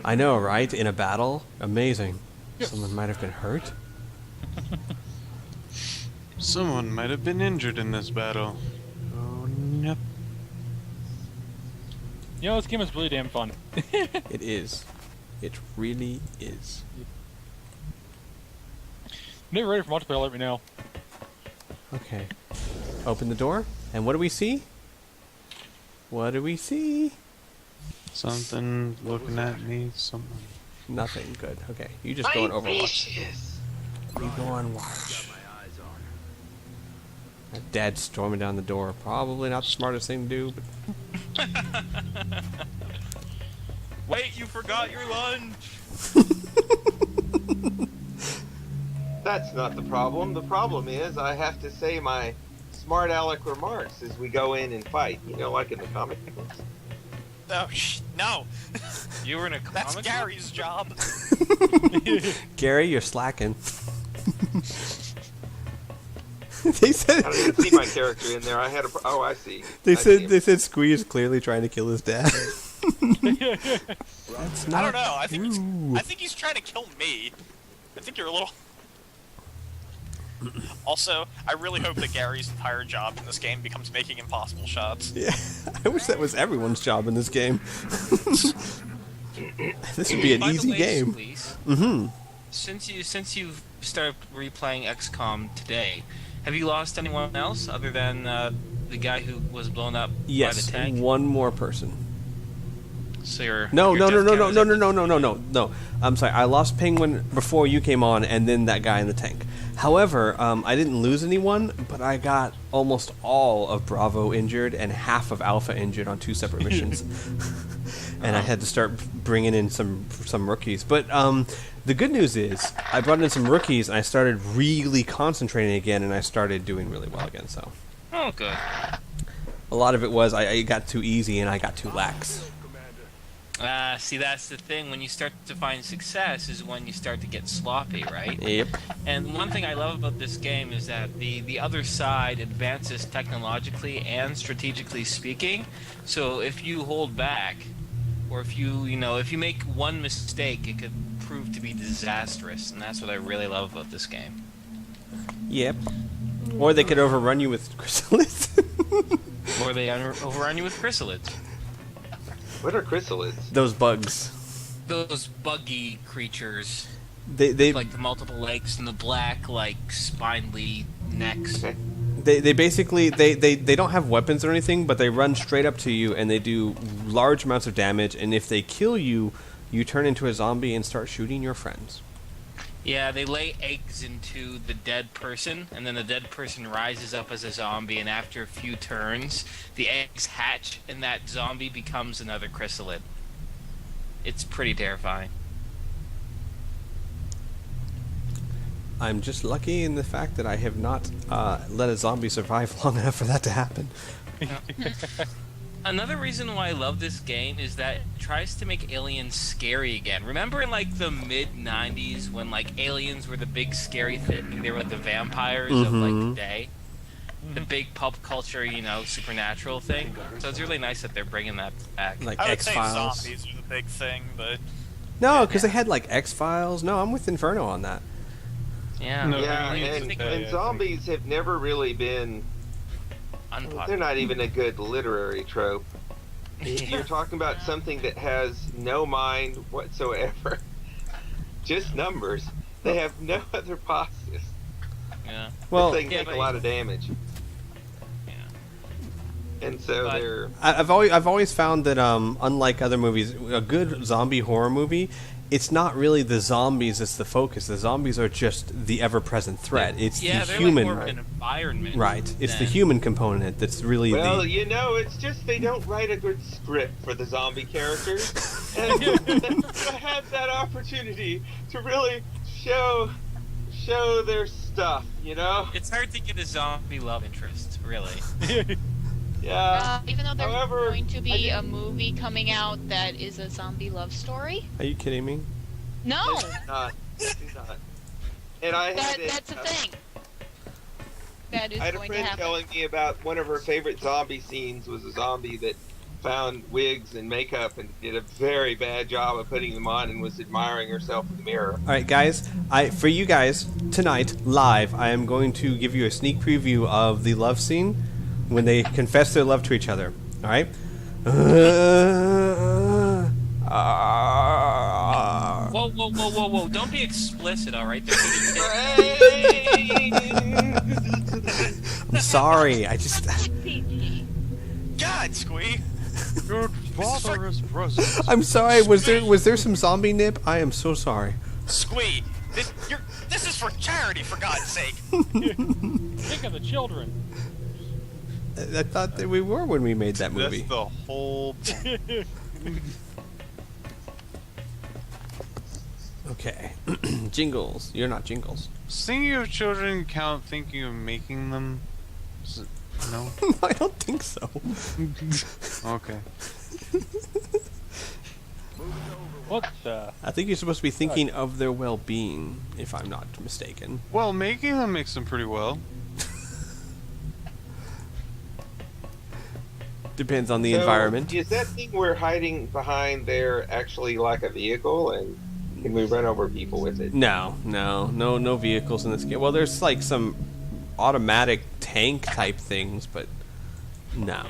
I know, right? In a battle? Amazing. Someone might have been hurt? Someone might have been injured in this battle. Oh, yep. You know, this game is really damn fun. It is. It really is. Never ready for multiplayer, let me know. Okay. Open the door, and what do we see? What do we see? Something looking at me, something. Nothing good. Okay, you just go on Overwatch. You go on watch. Dad storming down the door. Probably not the smartest thing to do, but... Wait, you forgot your lunch! That's not the problem. The problem is I have to say my smart aleck remarks as we go in and fight. You know, like in the comic books. Oh, no! You were in a That's comic Gary's job! Gary, you're slacking. They said... I don't even see my character in there. I had a... Oh, I see. They see him. said Squee is clearly trying to kill his dad. That's not I don't know, I true. think he's trying to kill me. I think you're a little... Also, I really hope that Gary's entire job in this game becomes making impossible shots. Yeah, I wish that was everyone's job in this game. This would be an By the easy way, game. Squeeze, Mm-hmm. since you've started replaying XCOM today, have you lost anyone else other than the guy who was blown up by the Yes, tank? one more person. So your No. death count is I'm sorry. I lost Penguin before you came on, and then that guy in the tank. However, I didn't lose anyone, but I got almost all of Bravo injured and half of Alpha injured on 2 separate missions, and I had to start bringing in some rookies. But the good news is I brought in some rookies, and I started really concentrating again, and I started doing really well again. So Oh, good. a lot of it was I got too easy and I got too lax. See, that's the thing. When you start to find success is when you start to get sloppy, right? Yep. And one thing I love about this game is that the other side advances technologically and strategically speaking. So if you hold back, or if you make one mistake, it could prove to be disastrous, and that's what I really love about this game. Yep. Or they could overrun you with chrysalids. Or they overrun you with chrysalids. What are chrysalids? Those bugs. Those buggy creatures, They like the multiple legs and the black, like, spindly necks. Okay. they basically they don't have weapons or anything, but they run straight up to you and they do large amounts of damage. And if they kill you, you turn into a zombie and start shooting your friends. Yeah, they lay eggs into the dead person, and then the dead person rises up as a zombie, and after a few turns, the eggs hatch, and that zombie becomes another chrysalid. It's pretty terrifying. I'm just lucky in the fact that I have not let a zombie survive long enough for that to happen. Another reason why I love this game is that it tries to make aliens scary again. Remember in, like, the mid-90s when, like, aliens were the big scary thing? They were like the vampires of, like, the day. The big pop culture, supernatural thing. So it's really nice that they're bringing that back. Like I would say X-Files. zombies are the big thing, but... No, because they had like X-Files. No, I'm with Inferno on that. Yeah. No, Yeah, I mean, and, think and zombies have never really been... unpopular. They're not even a good literary trope. You're talking about something that has no mind whatsoever. Just numbers. They have no other positives. Yeah. Well, They can yeah, take but- a lot of damage. Yeah. And so But- they're... I've always found that unlike other movies, a good zombie horror movie, it's not really the zombies that's the focus. The zombies are just the ever-present threat. It's Yeah, the they're human, like more of an environment. right? It's the than- human component that's really Well, the. it's just they don't write a good script for the zombie characters. And to have that opportunity to really show their stuff, It's hard to get a zombie love interest, really. Yeah. Even though there's However, going to I be a didn't- movie coming out that is a zombie love story. Are you kidding me? No, It's not. And I had that's a thing. That is I had a going to friend happen. telling me about one of her favorite zombie scenes was a zombie that found wigs and makeup and did a very bad job of putting them on and was admiring herself in the mirror. All right, guys. For you guys tonight, live, I am going to give you a sneak preview of the love scene when they confess their love to each other. All right. Whoa, whoa, whoa, whoa, whoa! Don't be explicit, all right? I'm sorry. I just. God, Squee. Your father is present. I'm sorry. Was there some zombie nip? I am so sorry. Squee. This is for charity, for God's sake. Think of the children. I thought that we were when we made that movie. That's the whole point. Okay. Jingles. You're not Jingles. Thinking of children count thinking of making them? No? I don't think so. Okay. What the? I think you're supposed to be thinking of their well-being, if I'm not mistaken. Well, making them makes them pretty well. Depends on the So, environment. Is that thing we're hiding behind there actually like a vehicle, and can we run over people with it? No vehicles in this game. Well, there's like some automatic tank type things, but no.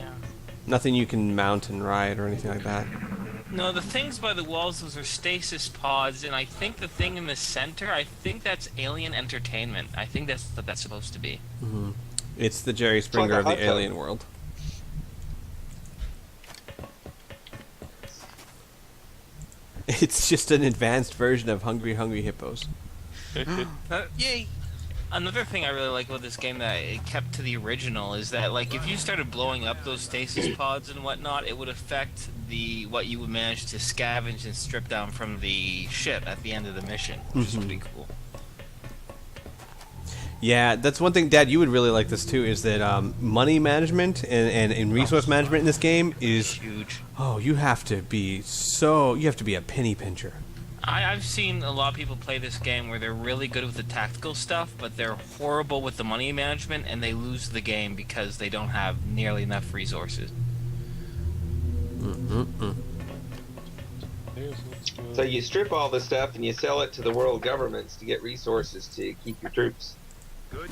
Nothing you can mount and ride or anything like that. No, the things by the walls, those are stasis pods, and I think the thing in the center, I think that's alien entertainment. I think that's what that's supposed to be. It's the Jerry like Springer a of the hot tub. alien world. It's just an advanced version of Hungry Hungry Hippos. Yay! Another thing I really like about this game that it kept to the original is that, like, if you started blowing up those stasis pods and whatnot, it would affect what you would manage to scavenge and strip down from the ship at the end of the mission, which is pretty cool. Yeah, that's one thing, Dad, you would really like this too, is that money management and resource management in this game is Huge. oh, you have to be a penny pincher. I've seen a lot of people play this game where they're really good with the tactical stuff, but they're horrible with the money management, and they lose the game because they don't have nearly enough resources. So you strip all the stuff and you sell it to the world governments to get resources to keep your troops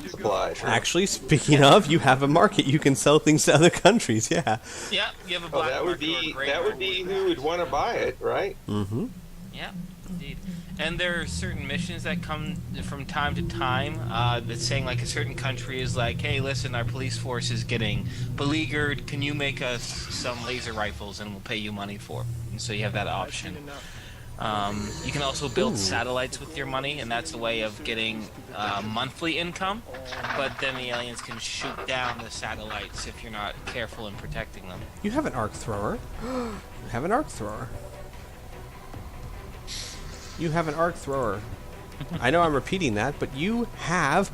supplied. Actually, speaking of, you have a market. You can sell things to other countries. Yeah. Yeah, you have a Oh, black that would market or a be gray that would market, be whatever. who would want to buy it, right? Mm-hmm. Yeah, indeed. And there are certain missions that come from time to time that's saying, like, a certain country is like, hey, listen, our police force is getting beleaguered. Can you make us some laser rifles and we'll pay you money for it? And so you have that option. You can also build satellites with your money, and that's a way of getting monthly income. But then the aliens can shoot down the satellites if you're not careful in protecting them. You have an arc thrower. You have an arc thrower. You have an arc thrower. I know I'm repeating that, but you have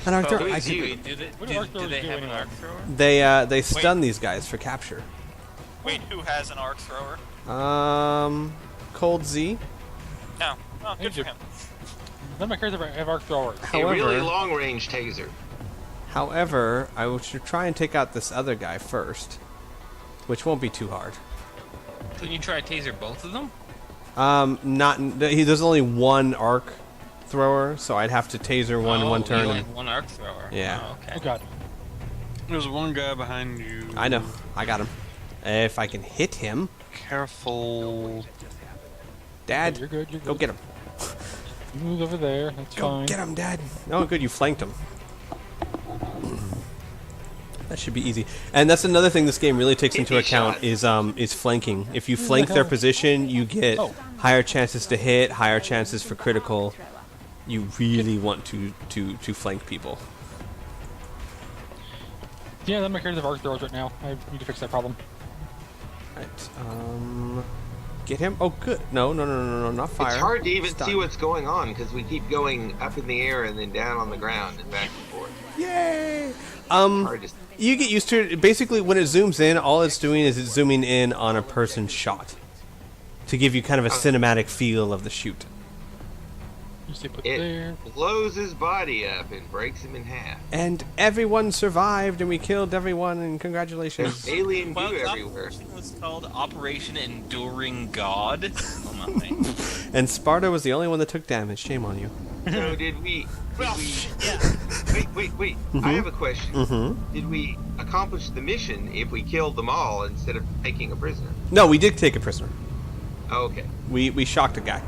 an arc thrower. I can- Wait, do they, What do arc do throwers they do have an anyway? arc thrower? They stun these guys for capture. Wait, who has an arc thrower? Cold Z. No. Oh, good for Egypt. him. None of my characters have arc throwers. A really However, long-range taser. I should try and take out this other guy first, which won't be too hard. Couldn't you try to taser both of them? There's only one arc thrower, so I'd have to taser one turn. You And, had one arc thrower. Yeah. Oh, okay. Oh god. There's one guy behind you. I know, I got him. If I can hit him, Careful. Dad, You're good, you're go good. get him. You move over there, that's Go fine. get him, Dad. Oh, good, you flanked him. That should be easy. And that's another thing this game really takes into account is flanking. If you flank their position, you get higher chances to hit, higher chances for critical. You really want to flank people. Yeah, none of my characters have arc throwers right now. I need to fix that problem. Right. Get him. Oh, good. No, not fire. It's hard to even Stun. see what's going on because we keep going up in the air and then down on the ground and back and forth. Yay! Hard to You get used to it. Basically, when it zooms in, all it's doing is it's zooming in on a person's shot to give you kind of a cinematic feel of the shoot. Just put It there. blows his body up and breaks him in half. And everyone survived, and we killed everyone, and congratulations. There's alien Well, goo the everywhere. operation was called Operation Enduring God. Oh, nothing. And Sparta was the only one that took damage. Shame on you. So did we? Well, yeah. Wait. I have a question. Mm-hmm. Did we accomplish the mission if we killed them all instead of taking a prisoner? No, we did take a prisoner. Oh, okay. We shocked a guy.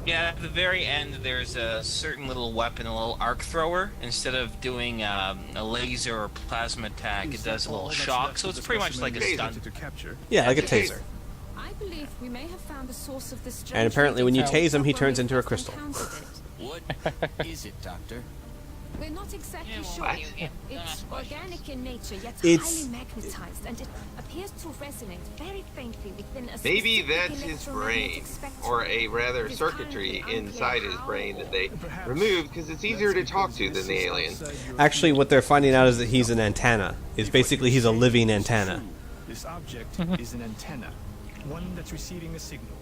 Yeah, at the very end, there's a certain little weapon, a little arc thrower. Instead of doing a laser or plasma attack, it does a little shock. So it's pretty much like a stun. Yeah, like a taser. I believe we may have found the source of this. And apparently when you tase him, he turns into a When we crystal. first encountered it. What is it, Doctor? We're not exactly Yeah, well, sure. what? It's organic in nature, yet It's- highly magnetized, and it appears to resonate very faintly within a Maybe specific that's his brain, electromagnetic spectrum. or a rather It is circuitry currently inside unclear his how brain that they Perhaps removed because it's easier to talk to than the alien. Actually, what they're finding out is that he's an antenna. Is basically he's a living antenna. This object is an antenna, one that's receiving a signal.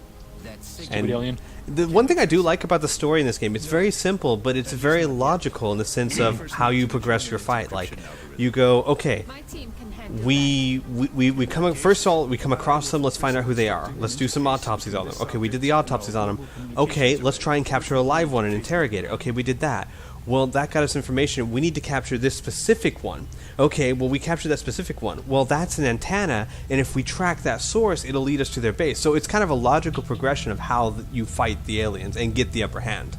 That signal. And Stupid alien. the one thing I do like about the story in this game, it's very simple, but it's very logical in the sense of how you progress your fight. Like, you go, okay, My team can handle we come first of all we come across them. Let's find out who they are. Let's do some autopsies on them. Okay, we did the autopsies on them. Okay, let's try and capture a live one and interrogate it. Okay, we did that. Well, that got us information. We need to capture this specific one. Okay, well, we captured that specific one. Well, that's an antenna, and if we track that source, it'll lead us to their base. So it's kind of a logical progression of how you fight the aliens and get the upper hand.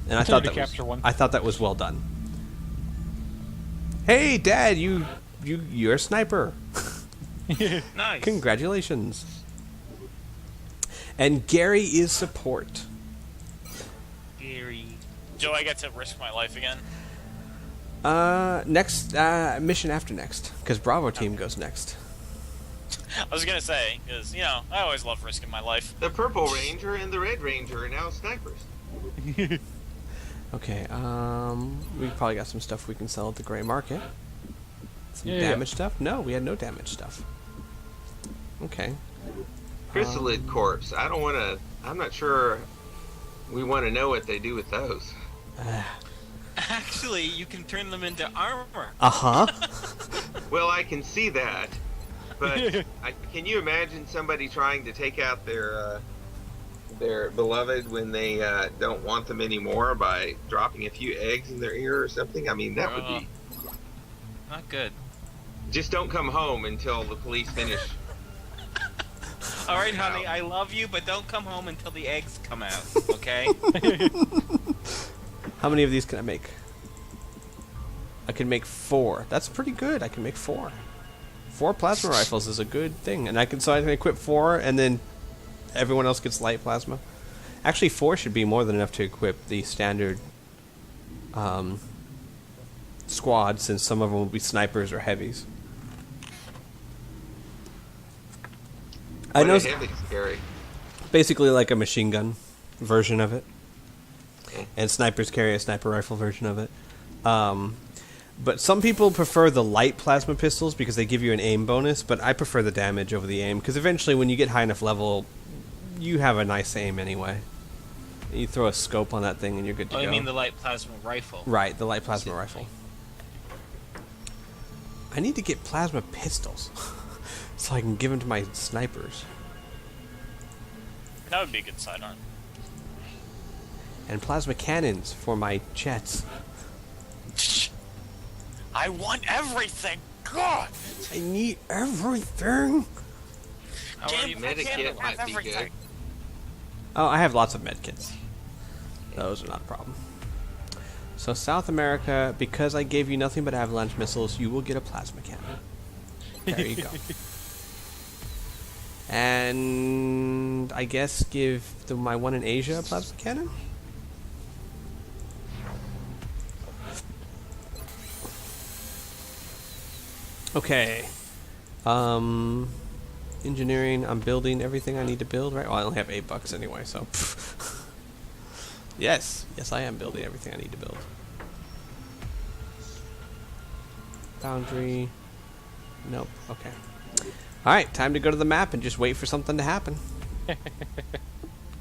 And I thought to that capture one. I thought that was well done. Hey, Dad, you're a sniper. Nice. Congratulations. And Gary is support. Gary. Do I get to risk my life again? Next mission after next, because Bravo team goes next. I was gonna say, because, I always love risking my life. The Purple Ranger and the Red Ranger are now snipers. Okay, we probably got some stuff we can sell at the gray market. Some Yeah. damage stuff? No, we had no damage stuff. Okay. Chrysalid corpse. I'm not sure we want to know what they do with those. Actually, you can turn them into armor. Uh-huh. Well, I can see that, but can you imagine somebody trying to take out their beloved when they don't want them anymore by dropping a few eggs in their ear or something? I mean, that would be... Not good. Just don't come home until the police finish. All right, honey, I love you, but don't come home until the eggs come out, okay? How many of these can I make? I can make 4. That's pretty good. I can make 4. 4 plasma rifles is a good thing, and I can equip 4, and then everyone else gets light plasma. Actually, 4 should be more than enough to equip the standard squad, since some of them will be snipers or heavies. I know, Heavy scary. basically like a machine gun version of it, and snipers carry a sniper rifle version of it. But some people prefer the light plasma pistols because they give you an aim bonus, but I prefer the damage over the aim, because eventually when you get high enough level, you have a nice aim anyway. You throw a scope on that thing and you're good to Oh, go. you mean the light plasma rifle? Right, the light plasma rifle. I need to get plasma pistols so I can give them to my snipers. That would be a good sidearm. And plasma cannons for my jets. I want everything! God! I need everything! Damn, I can't Medikit might have be everything. good. Oh, I have lots of medkits. Those are not a problem. So South America, because I gave you nothing but avalanche missiles, you will get a plasma cannon. There you go. And I guess give my one in Asia a plasma cannon? Okay. Engineering, I'm building everything I need to build, right? Well, I only have $8 anyway, so... Yes, I am building everything I need to build. Boundary. Nope, okay. Alright, time to go to the map and just wait for something to happen.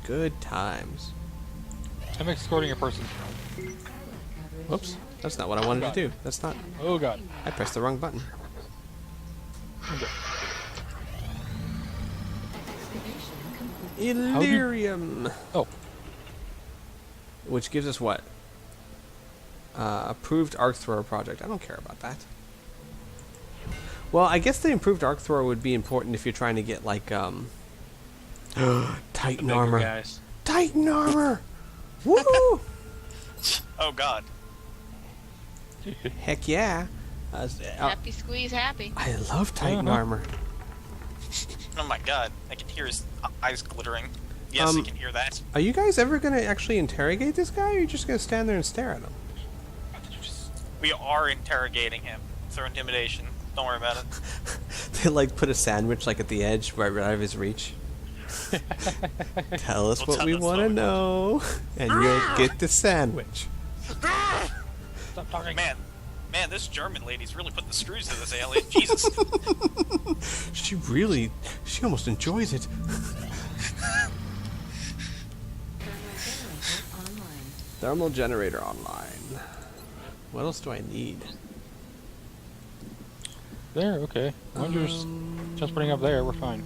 Good times. I'm escorting a person. Whoops. That's not what I wanted to do. That's not... Oh god. I pressed the wrong button. Illyrium. Oh. Which gives us what? Approved arc thrower project. I don't care about that. Well, I guess the improved arc thrower would be important if you're trying to get like Titan armor. Guys. Titan armor. Woo! Oh god. Heck yeah. Happy squeeze happy. I love Titan armor. Oh my god. I can hear his eyes glittering. Yes, I can hear that. Are you guys ever gonna actually interrogate this guy, or are you just gonna stand there and stare at him? We are interrogating him through intimidation. Don't worry about it. They like put a sandwich like at the edge, right out of his reach. Tell us what we want to know, and you'll get the sandwich. Stop talking. Man, this German lady's really putting the screws to this alien. Jesus. She almost enjoys it. Thermal generator online. What else do I need? There, okay. I'm just putting up there, we're fine.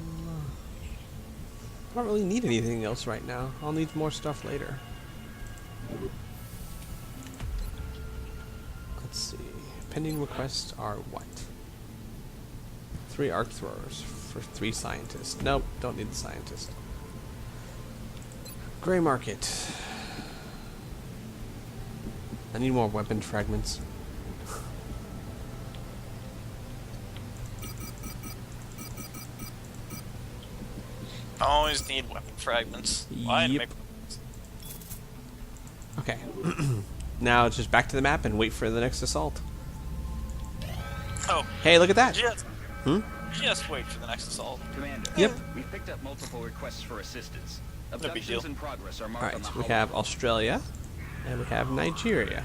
I don't really need anything else right now. I'll need more stuff later. Let's see. Pending requests are what? 3 arc throwers for 3 scientists. Nope, don't need the scientist. Gray market. I need more weapon fragments. Always need weapon fragments. Why Yep. make Okay. Now it's just back to the map and wait for the next assault. Oh, Hey, look at that! just, Hmm? just wait for the next assault. Commander. Yep. We picked up multiple requests for assistance. big deal. Abductions in progress are marked on the Alright, we hologram. have Australia, and we have Nigeria.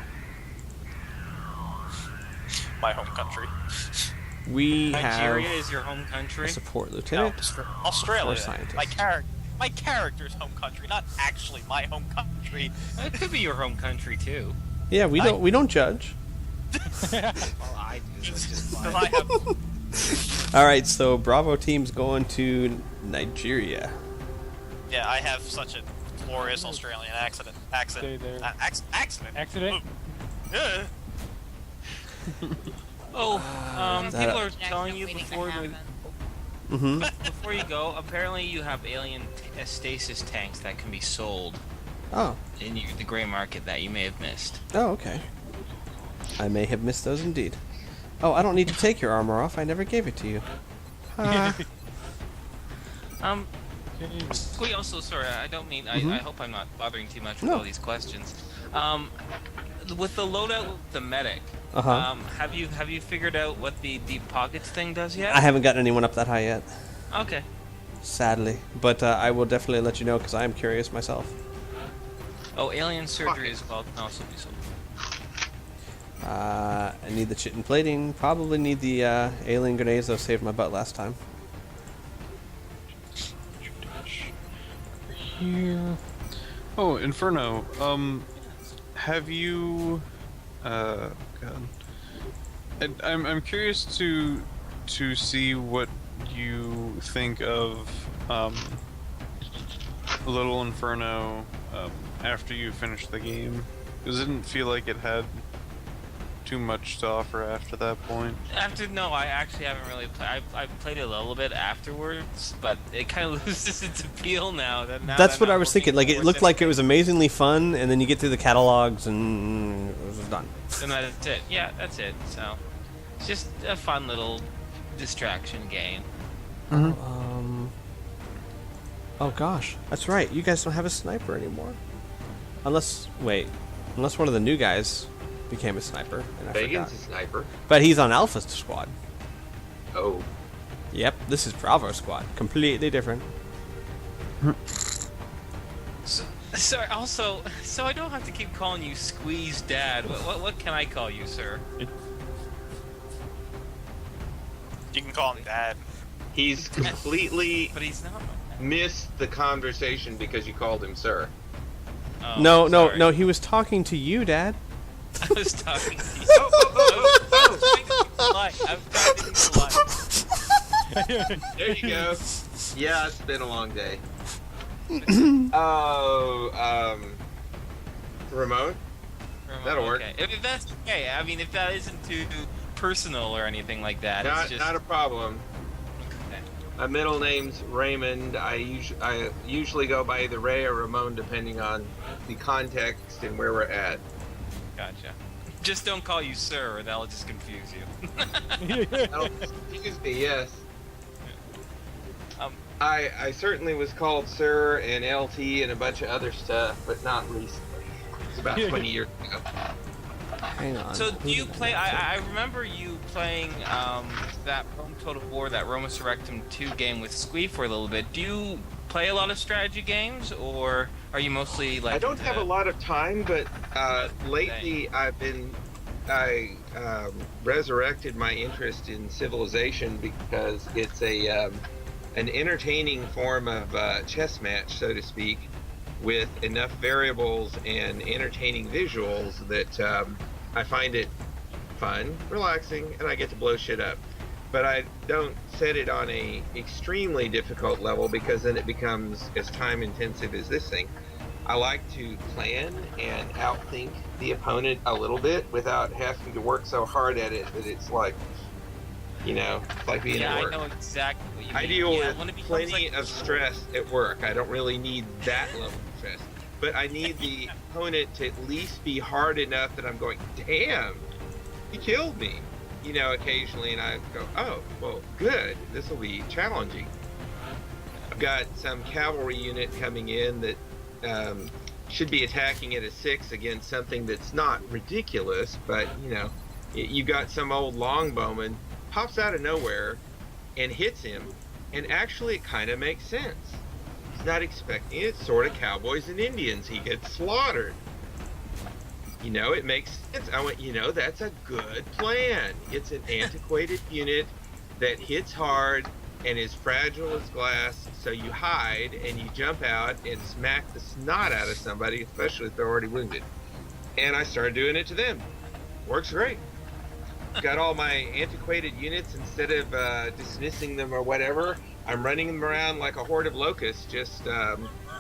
My home country. We Nigeria have is your home a country? support No, lieutenant. Australia. Or scientist. My character's home country, not actually my home country. It could be your home country too. Yeah, we don't judge. Well, I do. It's just Because fine. I have, Alright, so Bravo team's going to Nigeria. yeah, I have such a glorious Australian Stay there. accident. Accident? Yeah. Oh, that people a- are telling you Waiting to before happen. before you go. Apparently, you have alien stasis tanks that can be sold Oh. in the gray market that you may have missed. Oh, okay. I may have missed those indeed. Oh, I don't need to take your armor off. I never gave it to you. Ha. We also, sorry, I don't mean. I hope I'm not bothering too much with No. all these questions. With the loadout with the medic, Uh-huh. have you figured out what the deep pockets thing does yet? I haven't gotten anyone up that high yet, Okay. sadly. But I will definitely let you know because I am curious myself. Oh, alien surgery as well can also be sold. I need the chitin plating. Probably need the alien grenades that saved my butt last time. Here. Oh, Inferno. Have you? God. I'm curious to see what you think of Little Inferno after you finish the game. Because it didn't feel like it had too much to offer after that point. No, I actually haven't really played. I've played it a little bit afterwards, but it kind of loses its appeal now. That's what I was thinking. Like, it looked like it was amazingly fun, and then you get through the catalogs, and it was done. And that's it. Yeah, that's it. So, it's just a fun little distraction game. Oh gosh, that's right. You guys don't have a sniper anymore. Unless one of the new guys became a sniper, and I Bacon's forgot. a sniper. But he's on Alpha Squad. Oh. Yep, this is Bravo Squad. Completely different. So I don't have to keep calling you Squeeze Dad. What can I call you, sir? You can call him Dad. He's completely But he's not. missed the conversation because you called him sir. Oh, No, sorry. no. He was talking to you, Dad. I was talking to you. I was trying to do the line. There you go. Yeah, it's been a long day. Remote? That'll work. Okay. If that's okay. I mean, if that isn't too personal or anything like that, Not, it's just not a problem. okay. My middle name's Raymond. I usually go by either Ray or Ramon, depending on the context and where we're at. Gotcha. Just don't call you sir, or that'll just confuse you. Oh, excuse me, yes. Um, I certainly was called Sir and LT and a bunch of other stuff, but not recently. It's about 20 years ago. Hang on. So do you play? I remember you playing that Rome Total War, that Roma Surrectum 2 game with Squee for a little bit. Do you play a lot of strategy games, or are you mostly like? I don't have a lot of time, but lately I resurrected my interest in Civilization because it's an entertaining form of chess match, so to speak, with enough variables and entertaining visuals that I find it fun, relaxing, and I get to blow shit up. But I don't set it on a extremely difficult level because then it becomes as time intensive as this thing. I like to plan and outthink the opponent a little bit without having to work so hard at it that it's like, it's like being at work. I know exactly what you mean. I deal when with it becomes plenty of stress at work. I don't really need that level of stress. But I need the opponent to at least be hard enough that I'm going, damn, he killed me. Occasionally, and I go, oh, well, good. This will be challenging. I've got some cavalry unit coming in that should be attacking at a 6 against something that's not ridiculous, but, you got some old longbowman pops out of nowhere and hits him, and actually it kind of makes sense. He's not expecting it. It's sort of cowboys and Indians. He gets slaughtered. It makes sense. I went, that's a good plan. It's an antiquated unit that hits hard and is fragile as glass, so you hide and you jump out and smack the snot out of somebody, especially if they're already wounded. And I started doing it to them. Works great. Got all my antiquated units, instead of dismissing them or whatever, I'm running them around like a horde of locusts, just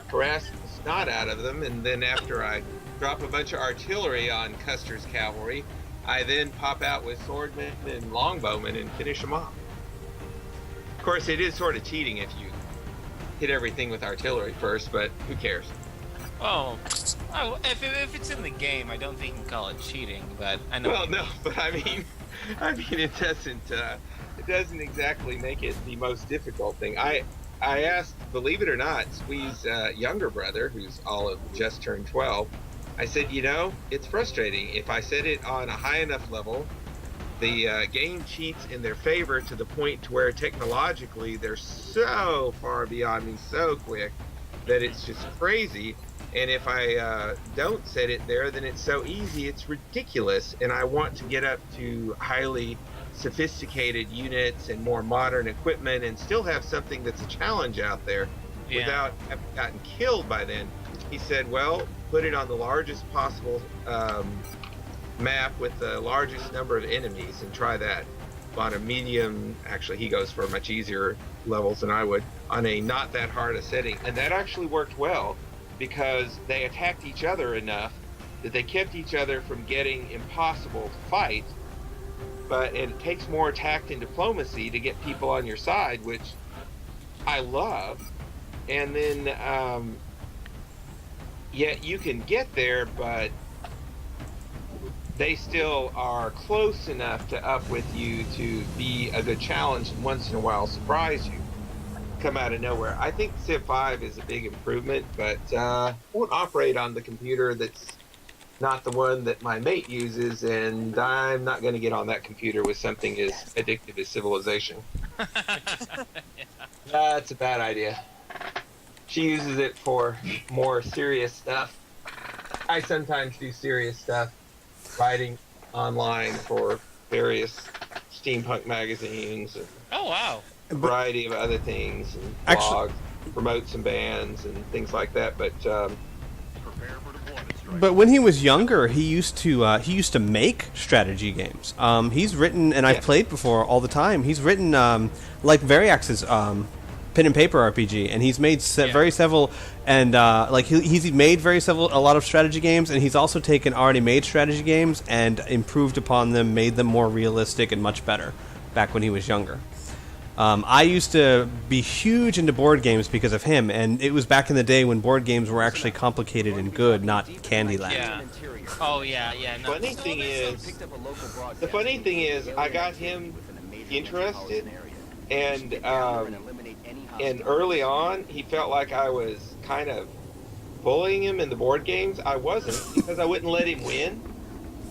harassing the snot out of them, and then after I drop a bunch of artillery on Custer's cavalry, I then pop out with swordmen and longbowmen and finish them off. Of course, it is sort of cheating if you hit everything with artillery first, but who cares? Oh, if it's in the game, I don't think you can call it cheating, but I know. Well, no, but I mean, it doesn't exactly make it the most difficult thing. I asked, believe it or not, Squee's younger brother, who's just turned 12. I said, it's frustrating. If I set it on a high enough level, the game cheats in their favor to the point to where technologically they're so far beyond me so quick that it's just crazy. And if I don't set it there, then it's so easy, it's ridiculous. And I want to get up to highly sophisticated units and more modern equipment and still have something that's a challenge out there without having gotten killed by then. He said, well, put it on the largest possible map with the largest number of enemies and try that. On a medium, actually he goes for much easier levels than I would, on a not that hard a setting. And that actually worked well because they attacked each other enough that they kept each other from getting impossible to fight. But it takes more tact and diplomacy to get people on your side, which I love. And then, you can get there, but they still are close enough to up with you to be a good challenge and once in a while surprise you. Come out of nowhere. I think Civ 5 is a big improvement, but won't operate on the computer that's not the one that my mate uses, and I'm not going to get on that computer with something as addictive as Civilization. That's a bad idea. She uses it for more serious stuff. I sometimes do serious stuff, writing online for various steampunk magazines and oh wow, a variety of other things, and blogs, promote some bands and things like that. But But when he was younger, he used to make strategy games. He's written, and I've played before all the time. He's written like Variax's pen and paper RPG, and he's made several, and like he's made a lot of strategy games, and he's also taken already made strategy games and improved upon them, made them more realistic and much better. Back when he was younger. I used to be huge into board games because of him, and it was back in the day when board games were actually complicated and good, not Candyland. Yeah. Oh yeah. No. The funny thing is, I got him interested, and early on, he felt like I was kind of bullying him in the board games. I wasn't, because I wouldn't let him win,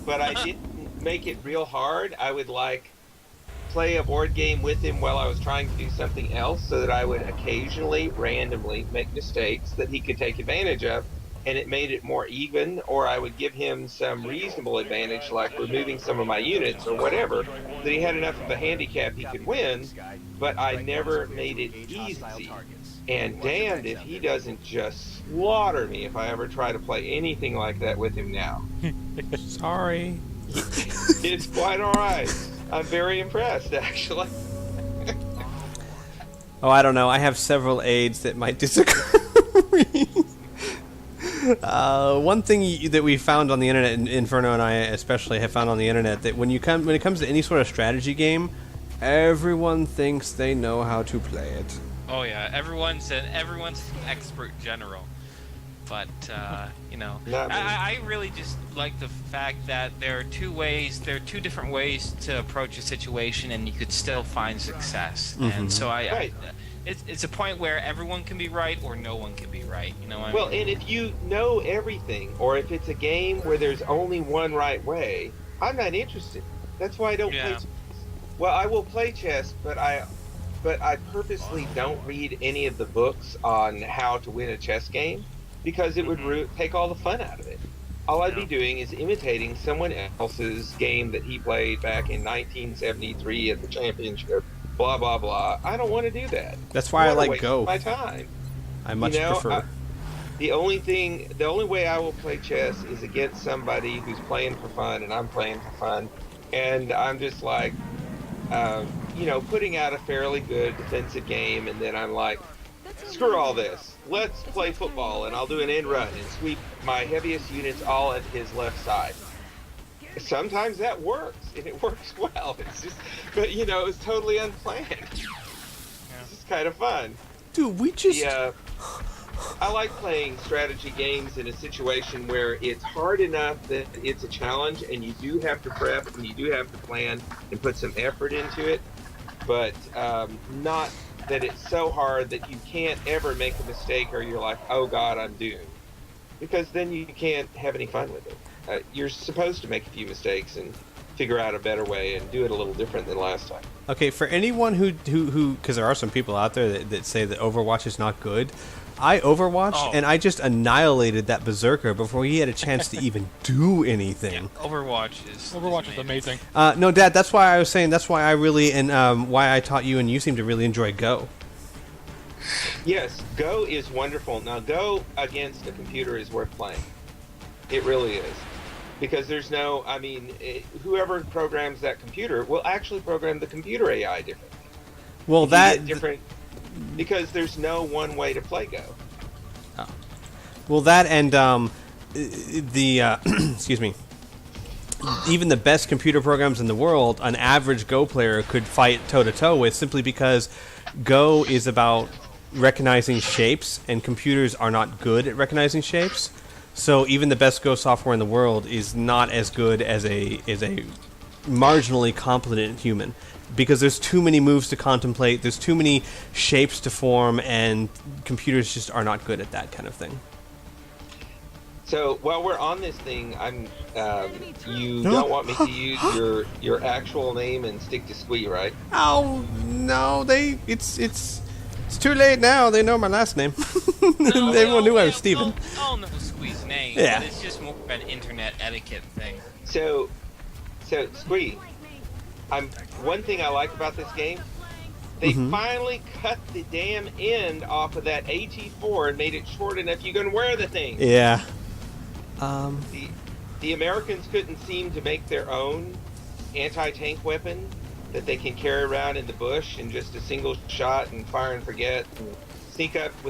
but I didn't make it real hard. I would play a board game with him while I was trying to do something else, so that I would occasionally, randomly make mistakes that he could take advantage of, and it made it more even, or I would give him some reasonable advantage, like removing some of my units or whatever, that he had enough of a handicap he could win, but I never made it easy. And damned if he doesn't just slaughter me if I ever try to play anything like that with him now. Sorry. It's quite alright. I'm very impressed, actually. Oh, I don't know. I have several aides that might disagree. One thing that we found on the internet, and Inferno and I especially have found on the internet, that when it comes to any sort of strategy game, everyone thinks they know how to play it. Oh yeah, everyone's an expert general. But, I really just like the fact that there are two different ways to approach a situation, and you could still find success. Mm-hmm. And so it's a point where everyone can be right or no one can be right. You know what I mean? Well, and if you know everything, or if it's a game where there's only one right way, I'm not interested. That's why I don't play chess. Well, I will play chess, but I purposely don't read any of the books on how to win a chess game, because it would take all the fun out of it. All I'd be doing is imitating someone else's game that he played back in 1973 at the championship, blah, blah, blah. I don't want to do that. That's why I like Go. My time. I much prefer. The only way I will play chess is against somebody who's playing for fun, and I'm playing for fun. And I'm just like, putting out a fairly good defensive game, and then I'm like, screw all this. Let's play football, and I'll do an end run and sweep my heaviest units all at his left side. Sometimes that works, and it works well. It's just, but it's totally unplanned. It's just kind of fun. Dude, I like playing strategy games in a situation where it's hard enough that it's a challenge, and you do have to prep, and you do have to plan and put some effort into it, but not that it's so hard that you can't ever make a mistake, or you're like, oh God, I'm doomed. Because then you can't have any fun with it. You're supposed to make a few mistakes and figure out a better way and do it a little different than last time. Okay, for anyone who because there are some people out there that say that Overwatch is not good, I Overwatched and I just annihilated that Berserker before he had a chance to even do anything. Yeah, Overwatch is amazing. No, Dad, that's why I was saying, that's why I really, and why I taught you, and you seem to really enjoy Go. Yes, Go is wonderful. Now, Go against a computer is worth playing. It really is. Because there's whoever programs that computer will actually program the computer AI differently. Well, because there's no one way to play Go. Oh. Well, that and excuse me, even the best computer programs in the world, an average Go player could fight toe-to-toe with, simply because Go is about recognizing shapes, and computers are not good at recognizing shapes. So even the best Go software in the world is not as good as a marginally competent human, because there's too many moves to contemplate, there's too many shapes to form, and computers just are not good at that kind of thing. So while we're on this thing, you don't want me to use your actual name and stick to Squee, right? Oh no, it's too late now. They know my last name. Everyone knew I was Steven. I'll know Squee's name, yeah. But it's just more of an internet etiquette thing. So Squee, one thing I like about this game, they finally cut the damn end off of that AT4 and made it short enough you can wear the thing. Yeah. The Americans couldn't seem to make their own anti-tank weapon that they can carry around in the bush in just a single shot and fire and forget and sneak up with